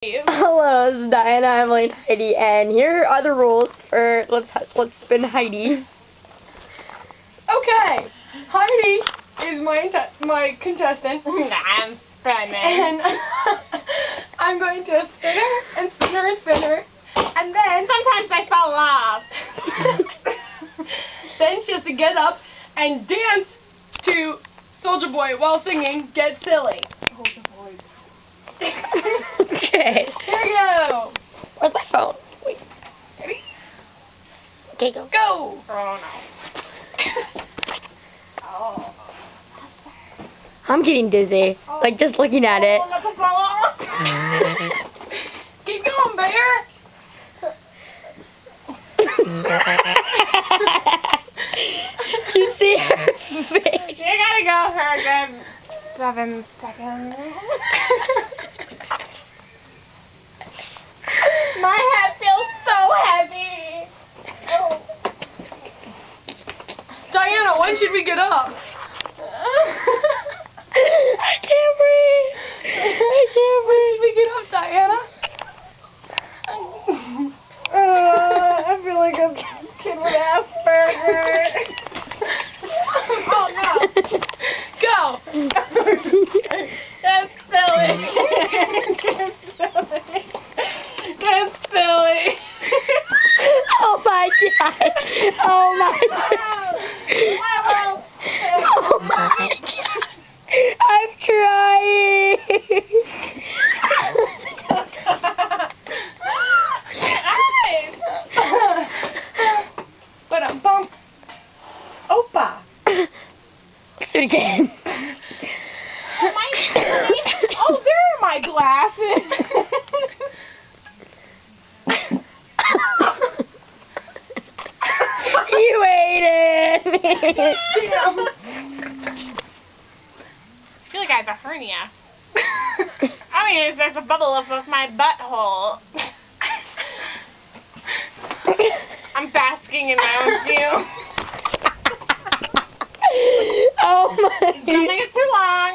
Hello, this is Diana, Emily, and Heidi, and here are the rules for let's spin Heidi. Okay, Heidi is my contestant. I'm spinning. And I'm going to spin her and spin her and spin her, and then Sometimes I fall off. then she has to get up and dance to Soulja Boy while singing Get Silly. Soulja Boy. Okay. Here we go. Where's my phone? Wait. Ready? Okay, go. Go. Oh no. I'm getting dizzy. Like just looking at it. I'm about to fall off. Keep going, bear. You see her face? You gotta go for a good 7 seconds. My head feels so heavy. Oh. Diana, when should we get up? I can't breathe. I can't When breathe. should we get up, Diana? I feel like a kid with Asperger's. Oh no. Go. That's silly. That's silly. Oh my god. Oh my god. Oh my god. I'm crying. But bump. Opa. Let's do it again. Oh, there are my glasses. You ate it. Damn. I feel like I have a hernia. I mean, there's a bubble up of my butthole. I'm basking in my own fume. Oh my. Don't make it too long.